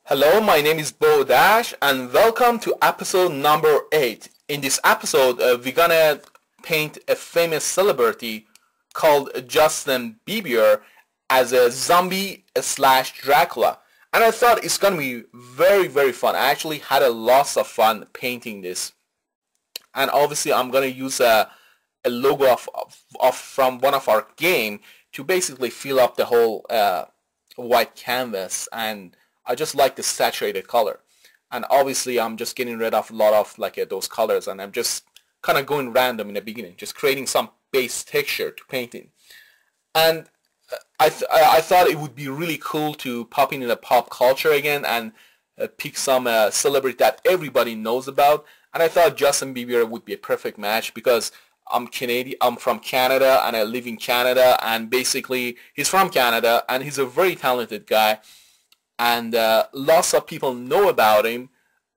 Hello, my name is Bo Dash and welcome to episode number 8. In this episode, we're gonna paint a famous celebrity called Justin Bieber as a zombie slash Dracula. And I thought it's gonna be very fun. I actually had a lot of fun painting this. And obviously I'm gonna use a logo of from one of our game to basically fill up the whole white canvas, and I just like the saturated color. And obviously I'm just getting rid of a lot of those colors, and I'm just kind of going random in the beginning, just creating some base texture to painting. And I thought it would be really cool to pop in the pop culture again and pick some celebrity that everybody knows about. And I thought Justin Bieber would be a perfect match because I'm Canadian. I'm from Canada and I live in Canada. And basically, he's from Canada and he's a very talented guy. And lots of people know about him.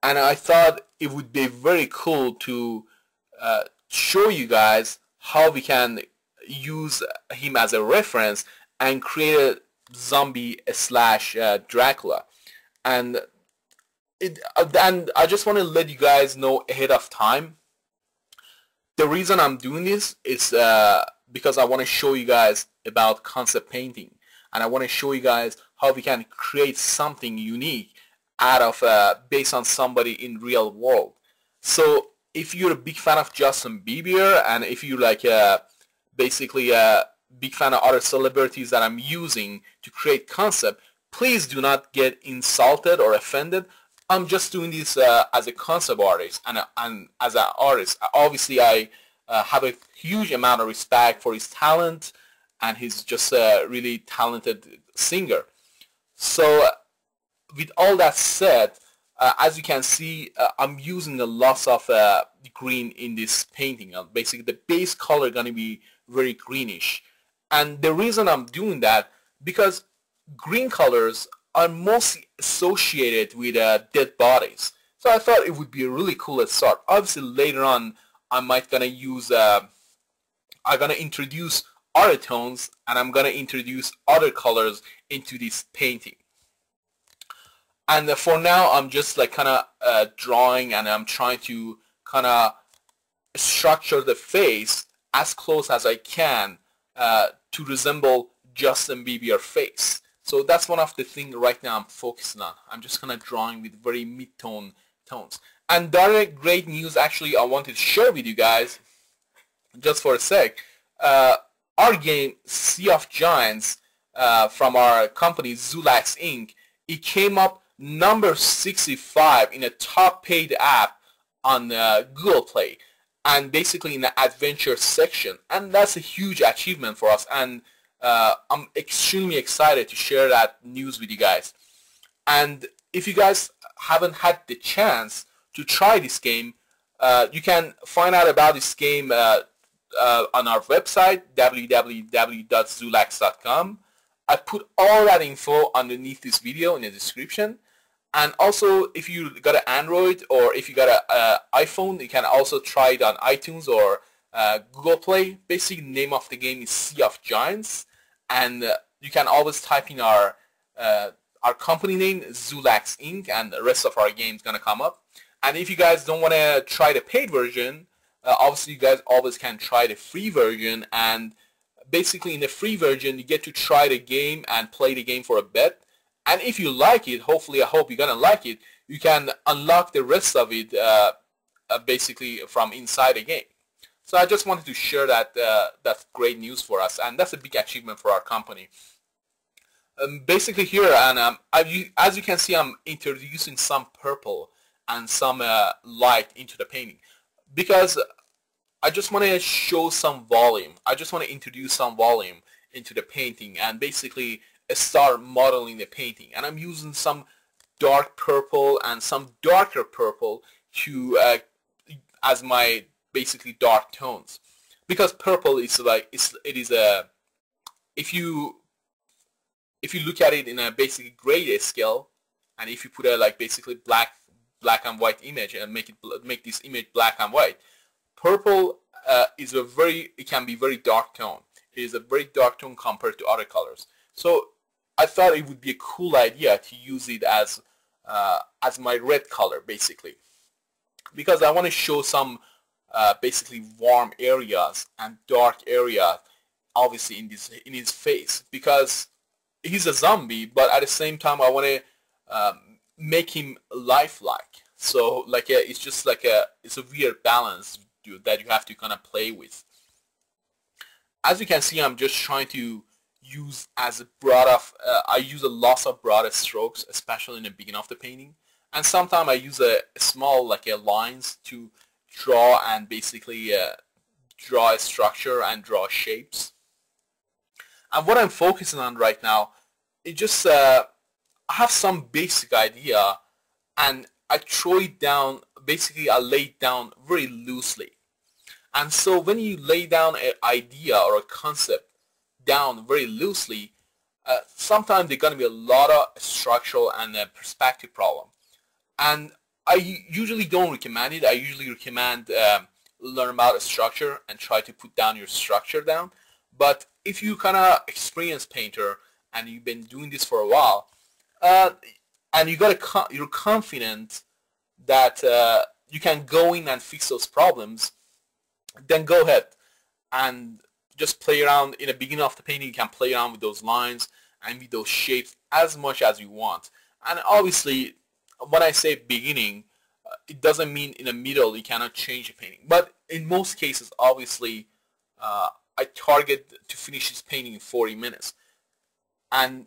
And I thought it would be very cool to show you guys how we can use him as a reference and create a zombie slash Dracula. And and I just want to let you guys know ahead of time. The reason I'm doing this is because I want to show you guys about concept painting, and I want to show you guys how we can create something unique out of based on somebody in real world. So if you're a big fan of Justin Bieber, and if you basically a big fan of other celebrities that I'm using to create concept, please do not get insulted or offended. I'm just doing this as a concept artist and as an artist. Obviously, I have a huge amount of respect for his talent, and he's just a really talented singer. So, with all that said, as you can see, I'm using a lot of green in this painting. Basically, the base color is going to be very greenish, and the reason I'm doing that because green colors are mostly associated with dead bodies. So I thought it would be a really cool start. Obviously later on I might gonna use I'm gonna introduce other tones, and I'm gonna introduce other colors into this painting. And for now I'm just kind of drawing, and I'm trying to kind of structure the face as close as I can to resemble Justin Bieber's face. So that's one of the things right now I'm focusing on. I'm just kind of drawing with very mid-tone tones. And direct great news actually I wanted to share with you guys just for a sec. Our game Sea of Giants from our company Zulax Inc. It came up number 65 in a top paid app on Google Play, and basically in the adventure section. And that's a huge achievement for us, and I'm extremely excited to share that news with you guys. And if you guys haven't had the chance to try this game, you can find out about this game on our website www.zulax.com. I put all that info underneath this video in the description. And also, if you got an Android or if you got an iPhone, you can also try it on iTunes or Google Play. Basically, the name of the game is Sea of Giants, and you can always type in our company name, Zulax Inc., and the rest of our games gonna come up. And if you guys don't want to try the paid version, obviously you guys always can try the free version. And basically, in the free version, you get to try the game and play the game for a bit. And if you like it, hopefully I hope you're gonna like it, you can unlock the rest of it basically from inside the game. So I just wanted to share that that's great news for us, and that's a big achievement for our company. Basically here, and as you can see, I'm introducing some purple and some light into the painting because I just want to show some volume. I just want to introduce some volume into the painting and basically start modeling the painting. And I'm using some dark purple and some darker purple to as my basically dark tones, because purple is it is a if you look at it in a basically gray scale, and if you put a basically black and white image and make this image black and white, purple is it can be very dark tone. It is a very dark tone compared to other colors. So I thought it would be a cool idea to use it as as my red color basically, because I want to show some basically warm areas and dark areas obviously in his face, because he's a zombie, but at the same time I want to make him lifelike. So like it's just like it's a weird balance that you have to kind of play with. As you can see, I'm just trying to use as broad of I use a lot of broad strokes, especially in the beginning of the painting, and sometimes I use a small like lines to draw and basically draw a structure and draw shapes. And what I'm focusing on right now is just I have some basic idea, and I throw it down. Basically, I lay it down very loosely. And so when you lay down an idea or a concept down very loosely, sometimes there's going to be a lot of structural and perspective problem. And I usually don't recommend it. I usually recommend learn about a structure and try to put down your structure down. But if you kind of experienced painter and you've been doing this for a while, and you're confident that you can go in and fix those problems, then go ahead and just play around. In the beginning of the painting, you can play around with those lines and with those shapes as much as you want. And obviously, when I say beginning, it doesn't mean in the middle you cannot change the painting. But in most cases, obviously, I target to finish this painting in 40 minutes. And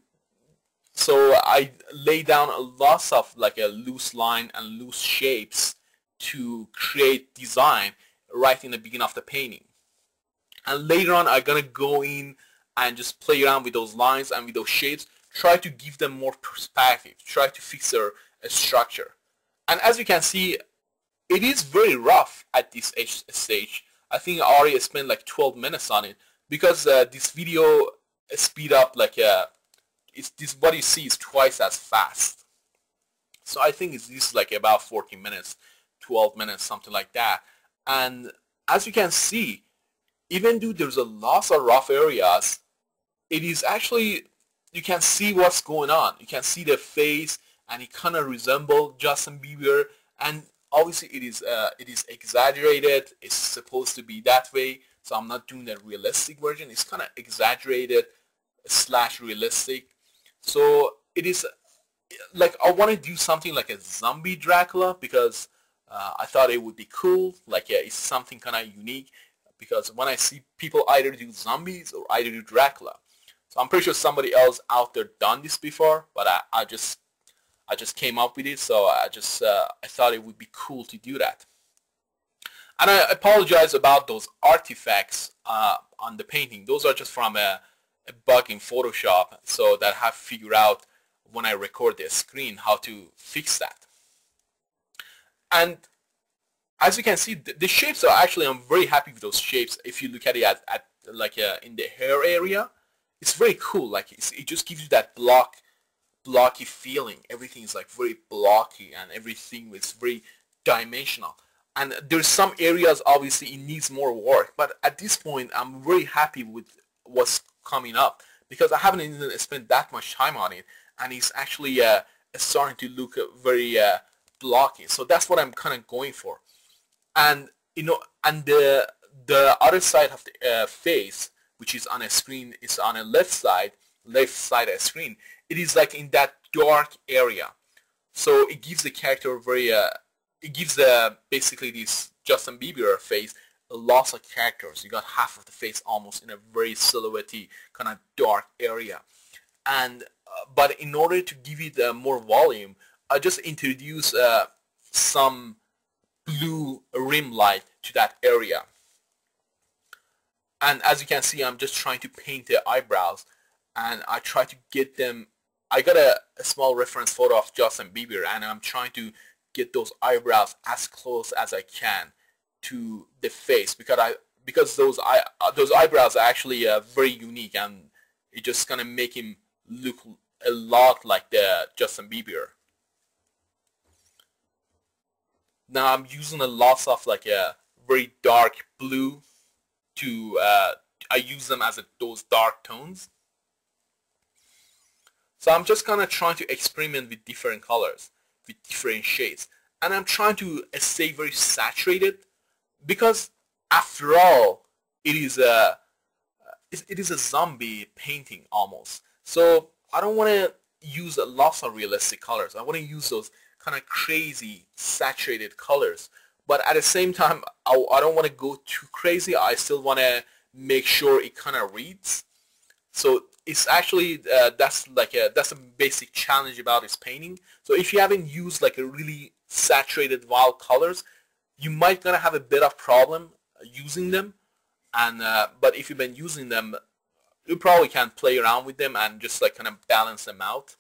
so I lay down a lot of like a loose line and loose shapes to create design right in the beginning of the painting. And later on I'm gonna go in and just play around with those lines and with those shapes, try to give them more perspective, try to fix their structure. And as you can see, it is very rough at this stage. I think I already spent like 12 minutes on it, because this video speed up like what you see is twice as fast. So I think this is like about 14 minutes, 12 minutes, something like that. And as you can see, even though there's a lot of rough areas, it is actually, you can see what's going on. You can see the face, and it kind of resembles Justin Bieber. And obviously it is exaggerated. It's supposed to be that way. So I'm not doing the realistic version. It's kind of exaggerated / realistic. So it is like I want to do something like a zombie Dracula, because I thought it would be cool. Like it's something kind of unique, because when I see people either do zombies or either do Dracula. So I'm pretty sure somebody else out there done this before, but I just came up with it. So I thought it would be cool to do that. And I apologize about those artifacts on the painting. Those are just from a bug in Photoshop, so that I have figured out when I record the screen how to fix that. And as you can see, the shapes are actually, I'm very happy with those shapes. If you look at it at like in the hair area, it's very cool. Like it just gives you that blocky feeling. Everything is like very blocky, and everything is very dimensional. And there's some areas obviously it needs more work, but at this point I'm very happy with what's coming up, because I haven't even spent that much time on it, and it's actually starting to look very blocky. So that's what I'm kind of going for. And you know, and the other side of the face, which is on a screen, is on a left side of the screen. It is like in that dark area, so it gives the character very it gives basically this Justin Bieber face a lot of characters. You got half of the face almost in a very silhouette-y kind of dark area. And but in order to give it more volume, I just introduce some blue rim light to that area. And as you can see, I'm just trying to paint the eyebrows, and I try to get them. I got a small reference photo of Justin Bieber, and I'm trying to get those eyebrows as close as I can to the face, because those eyebrows are actually very unique, and it's just gonna make him look a lot like the Justin Bieber. Now I'm using a lot of like a very dark blue to I use them as those dark tones. So I'm just kind of trying to experiment with different colors. with different shades. And I'm trying to stay very saturated because after all, it is a zombie painting almost. So I don't want to use lots of realistic colors. I want to use those kind of crazy saturated colors. But at the same time, I don't want to go too crazy. I still want to make sure it kind of reads. So it's actually that's a basic challenge about this painting. So if you haven't used like a really saturated wild colors, you might gonna have a bit of problem using them. And but if you've been using them, you probably can play around with them and just like kind of balance them out.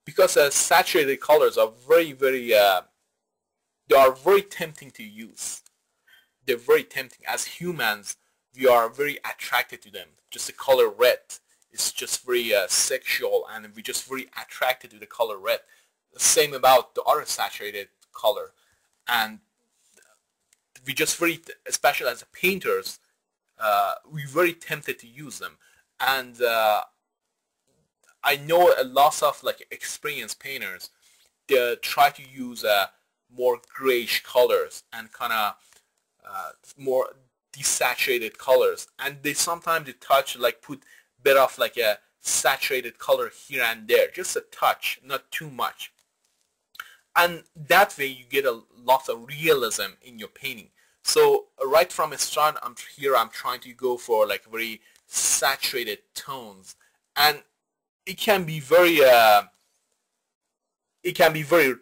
Because saturated colors are they are very tempting to use. They're very tempting. As humans, we are very attracted to them. Just the color red is just very sexual, and we're just very attracted to the color red. The same about the other saturated color. And we just very, especially as painters, we're very tempted to use them. And I know a lot of like experienced painters, they try to use more grayish colors and kind of more desaturated colors, and they sometimes touch like put a bit of like a saturated color here and there, just a touch, not too much. And that way you get a lot of realism in your painting. So right from the start, I'm trying to go for like very saturated tones, and it can be very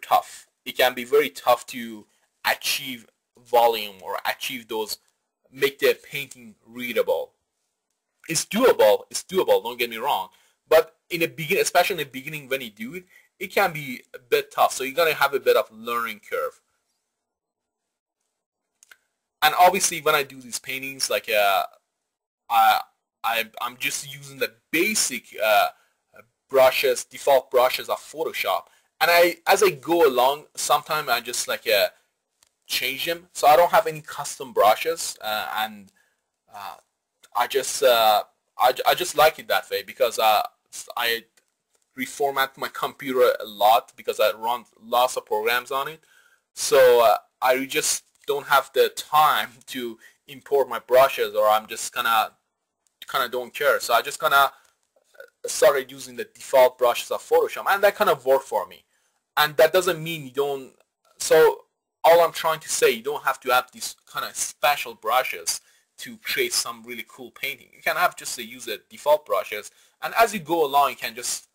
tough. It can be very tough to achieve volume or achieve those, make the painting readable. It's doable, don't get me wrong, but in the beginning, especially in the beginning when you do it, it can be a bit tough, so you're gonna have a bit of learning curve. And obviously when I do these paintings, like I'm just using the basic brushes, default brushes of Photoshop, and as I go along, sometimes I just like change them, so I don't have any custom brushes, and I just like it that way, because I reformat my computer a lot because I run lots of programs on it, so I just don't have the time to import my brushes, or I'm just kind of don't care, so I just kind of started using the default brushes of Photoshop, and that kind of worked for me. And that doesn't mean you don't, so all I'm trying to say, you don't have to have these kind of special brushes to create some really cool painting. You can have just use the default brushes, and as you go along, you can just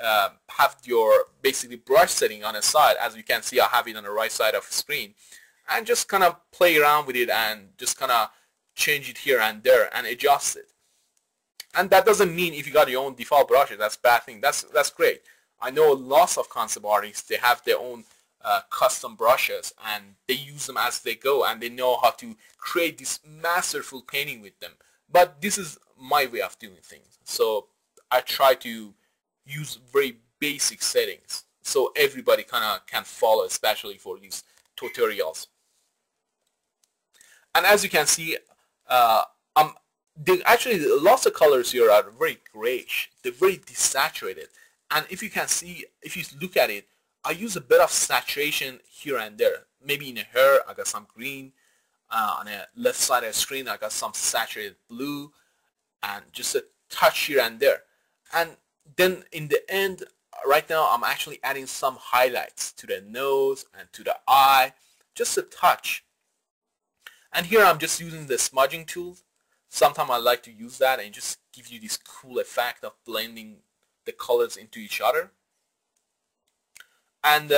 have your basically brush setting on the side. As you can see, I have it on the right side of the screen, and just kind of play around with it and just kind of change it here and there and adjust it. And that doesn't mean if you got your own default brushes, that's a bad thing. That's great. I know lots of concept artists, they have their own custom brushes, and they use them as they go, and they know how to create this masterful painting with them. But this is my way of doing things, so I try to use very basic settings so everybody kind of can follow, especially for these tutorials. And as you can see, actually lots of colors here are very grayish, they're very desaturated. And if you can see, if you look at it, I use a bit of saturation here and there. Maybe in the hair, I got some green. On the left side of the screen, I got some saturated blue, and just a touch here and there. And then in the end, right now, I'm actually adding some highlights to the nose and to the eye, just a touch. And here I'm just using the smudging tool. Sometimes I like to use that and just give you this cool effect of blending the colors into each other. And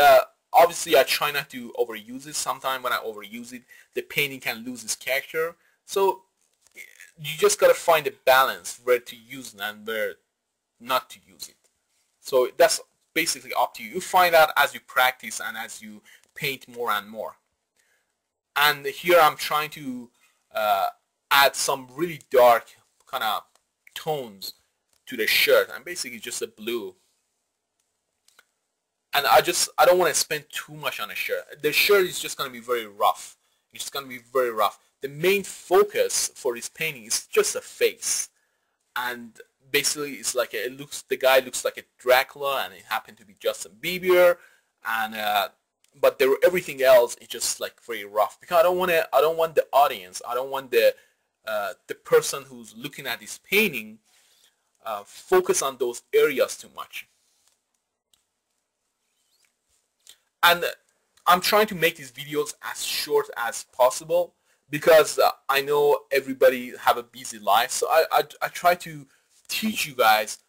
obviously I try not to overuse it. Sometimes when I overuse it, the painting can lose its character. So you just gotta find a balance where to use it and where not to use it. So that's basically up to you. You find out as you practice and as you paint more and more. And here I'm trying to add some really dark kind of tones to the shirt, and basically just a blue. And I don't want to spend too much on the shirt. The shirt is just going to be very rough. It's going to be very rough. The main focus for this painting is just a face. And basically it's like the guy looks like a Dracula, and it happened to be Justin Bieber, and but everything else is just like very rough, because I don't want the audience, I don't want the person who's looking at this painting focus on those areas too much. And I'm trying to make these videos as short as possible, because I know everybody have a busy life, so I try to teach you guys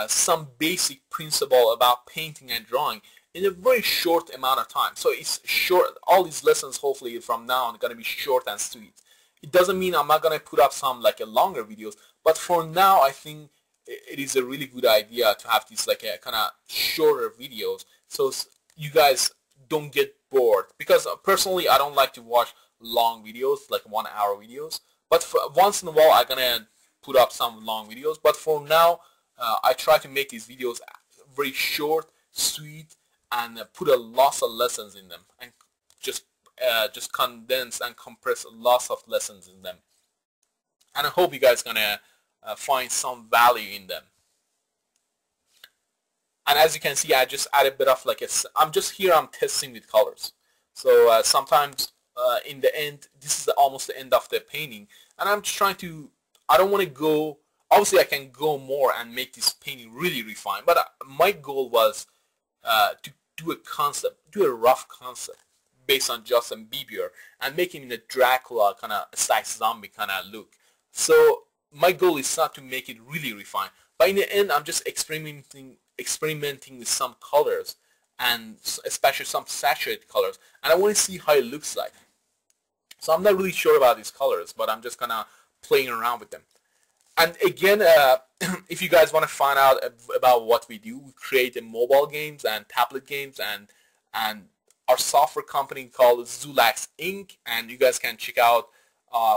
some basic principle about painting and drawing in a very short amount of time. So it's short. All these lessons hopefully from now on are going to be short and sweet. It doesn't mean I'm not going to put up some like a longer videos, but for now I think it is a really good idea to have these like a kind of shorter videos, so you guys don't get bored, because personally I don't like to watch long videos, like 1 hour videos, but once in a while I'm gonna put up some long videos. But for now I try to make these videos very short, sweet, and put a lot of lessons in them, and just condense and compress lots of lessons in them, and I hope you guys gonna find some value in them. And as you can see, I just add a bit of like I'm testing with colors. So sometimes in the end, this is almost the end of the painting, and I'm just trying to, I don't want to go, obviously I can go more and make this painting really refined, but my goal was to do a rough concept based on Justin Bieber and make him in a Dracula kind of slice zombie kind of look. So my goal is not to make it really refined, but in the end I'm just experimenting with some colors, and especially some saturated colors, and I want to see how it looks like. So I'm not really sure about these colors, but I'm just kind of playing around with them. And again, if you guys want to find out about what we do, we create mobile games and tablet games, and our software company called Zulax Inc. And you guys can check out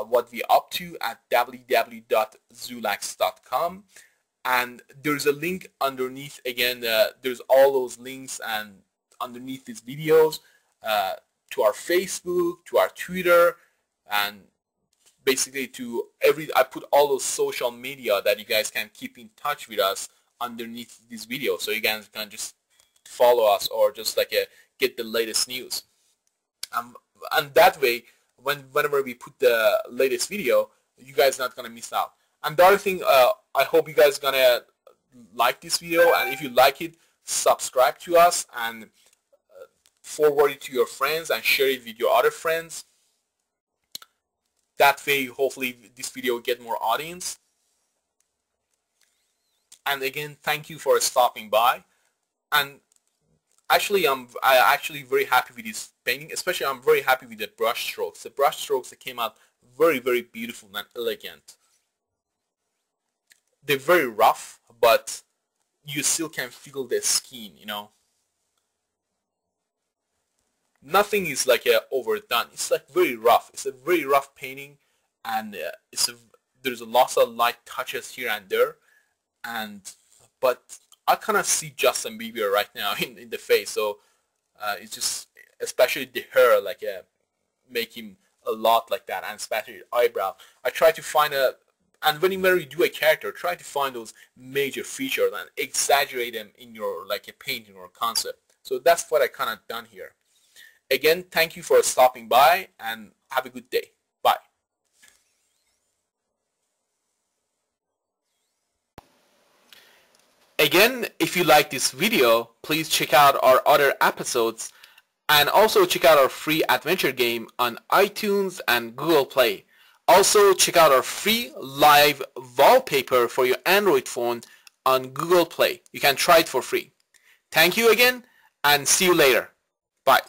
what we're up to at www.zulax.com. And there's a link underneath. Again, there's all those links and underneath these videos to our Facebook, to our Twitter, and basically to I put all those social media that you guys can keep in touch with us underneath this video, so you guys can just follow us or just like get the latest news. And that way, whenever we put the latest video, you guys are not gonna miss out. And the other thing, I hope you guys are gonna like this video, and if you like it, subscribe to us and forward it to your friends and share it with your other friends. That way, hopefully, this video will get more audience. And again, thank you for stopping by. And actually, I'm actually very happy with this painting. Especially, I'm very happy with the brush strokes. The brush strokes that came out very, very beautiful and elegant. They're very rough, but you still can feel the skin, you know. Nothing is like overdone. It's like very rough. It's a very rough painting, and there's a lot of light touches here and there, but I kind of see Justin Bieber right now in the face. So it's just, especially the hair, like make him a lot like that, and especially the eyebrow. I try to find and whenever you do a character, try to find those major features and exaggerate them in your like a painting or concept. So that's what I kind of done here. Again, thank you for stopping by, and have a good day. Bye. Again, if you like this video, please check out our other episodes, and also check out our free adventure game on iTunes and Google Play. Also, check out our free live wallpaper for your Android phone on Google Play. You can try it for free. Thank you again, and see you later. Bye.